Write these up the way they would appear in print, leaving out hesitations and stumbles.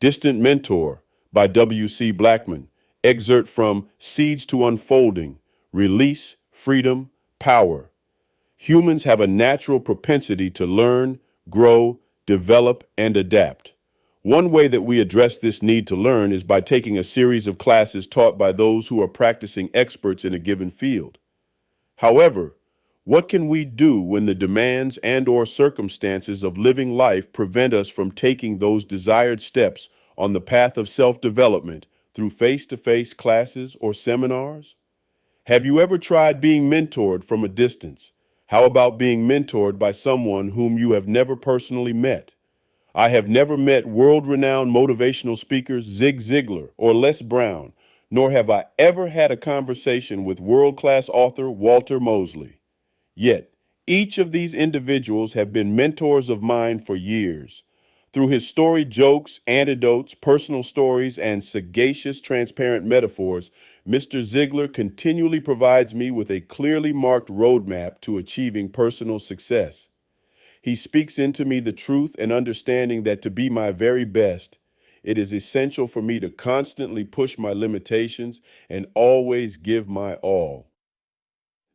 Distant Mentor by W.C. Blackmon. Excerpt from Seeds to Unfolding, Release, Freedom, Power. Humans have a natural propensity to learn, grow, develop, and adapt. One way that we address this need to learn is by taking a series of classes taught by those who are practicing experts in a given field. However, what can we do when the demands and/or circumstances of living life prevent us from taking those desired steps on the path of self-development through face-to-face classes or seminars? Have you ever tried being mentored from a distance? How about being mentored by someone whom you have never personally met? I have never met world-renowned motivational speakers Zig Ziglar or Les Brown, nor have I ever had a conversation with world-class author Walter Mosley. Yet, each of these individuals have been mentors of mine for years. Through his storied jokes, anecdotes, personal stories, and sagacious, transparent metaphors, Mr. Ziglar continually provides me with a clearly marked roadmap to achieving personal success. He speaks into me the truth and understanding that to be my very best, it is essential for me to constantly push my limitations and always give my all.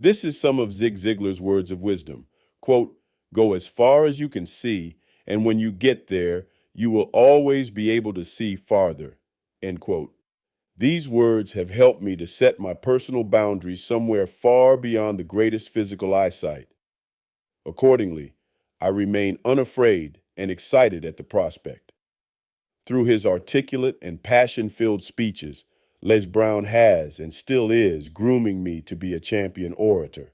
This is some of Zig Ziglar's words of wisdom. Quote, "Go as far as you can see, and when you get there, you will always be able to see farther." End quote. These words have helped me to set my personal boundaries somewhere far beyond the greatest physical eyesight. Accordingly, I remain unafraid and excited at the prospect. Through his articulate and passion-filled speeches, Les Brown has and still is grooming me to be a champion orator.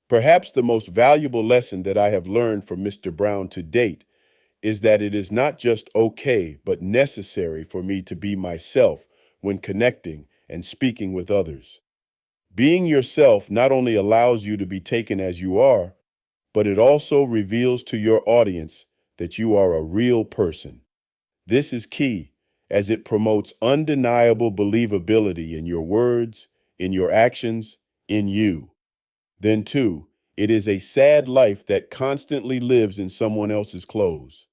Perhaps the most valuable lesson that I have learned from Mr. Brown to date is that it is not just okay, but necessary for me to be myself when connecting and speaking with others. Being yourself not only allows you to be taken as you are, but it also reveals to your audience that you are a real person. This is key, as it promotes undeniable believability in your words, in your actions, in you. Then, too, it is a sad life that constantly lives in someone else's clothes.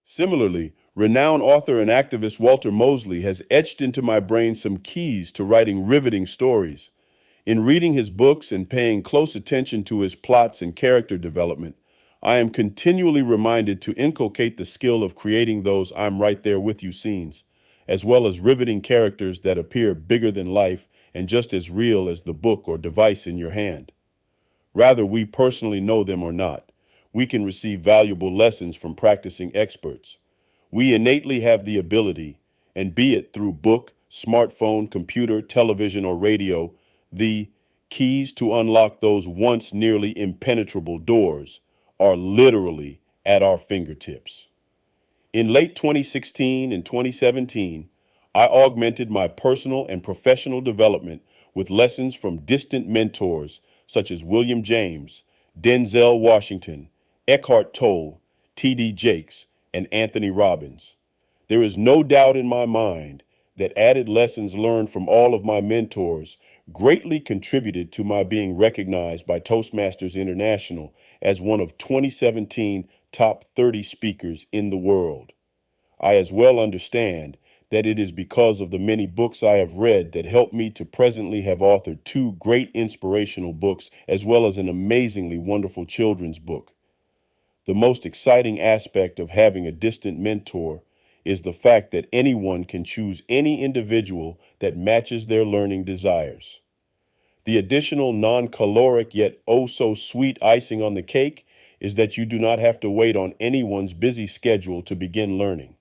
Similarly, renowned author and activist Walter Mosley has etched into my brain some keys to writing riveting stories. In reading his books and paying close attention to his plots and character development, I am continually reminded to inculcate the skill of creating those "I'm right there with you" scenes, as well as riveting characters that appear bigger than life and just as real as the book or device in your hand. Rather we personally know them or not, we can receive valuable lessons from practicing experts. We innately have the ability, and be it through book, smartphone, computer, television, or radio, the keys to unlock those once nearly impenetrable doors are literally at our fingertips. In late 2016 and 2017, I augmented my personal and professional development with lessons from distant mentors such as William James, Denzel Washington, Eckhart Tolle, T.D. Jakes, and Anthony Robbins. There is no doubt in my mind that added lessons learned from all of my mentors greatly contributed to my being recognized by Toastmasters International as one of 2017 top 30 speakers in the world. I as well understand that it is because of the many books I have read that helped me to presently have authored two great inspirational books as well as an amazingly wonderful children's book. The most exciting aspect of having a distant mentor is the fact that anyone can choose any individual that matches their learning desires. The additional non-caloric yet oh so sweet icing on the cake is that you do not have to wait on anyone's busy schedule to begin learning.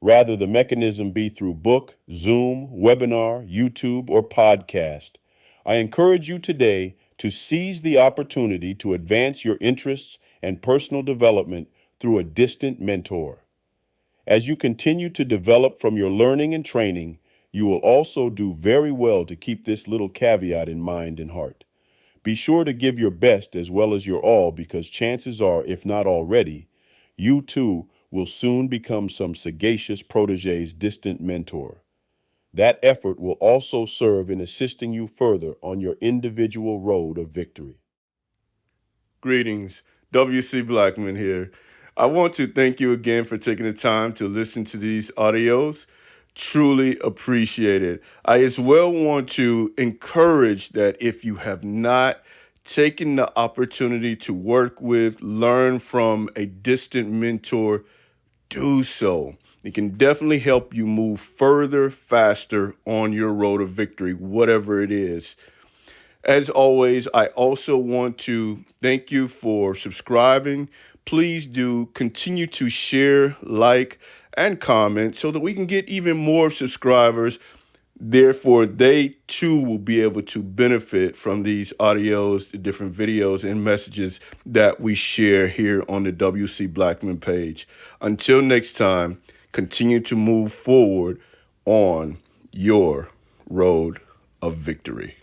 Rather, the mechanism be through book, Zoom, webinar, YouTube, or podcast. I encourage you today to seize the opportunity to advance your interests and personal development through a distant mentor. As you continue to develop from your learning and training, you will also do very well to keep this little caveat in mind and heart. Be sure to give your best as well as your all, because chances are, if not already, you too will soon become some sagacious protege's distant mentor. That effort will also serve in assisting you further on your individual road of victory. Greetings, W.C. Blackmon here. I want to thank you again for taking the time to listen to these audios. Truly appreciate it. I as well want to encourage that if you have not taken the opportunity to work with, learn from a distant mentor, do so. It can definitely help you move further, faster on your road to victory, whatever it is. As always, I also want to thank you for subscribing. Please do continue to share, like, and comment so that we can get even more subscribers. Therefore, they too will be able to benefit from these audios, the different videos and messages that we share here on the WC Blackmon page. Until next time, continue to move forward on your road of victory.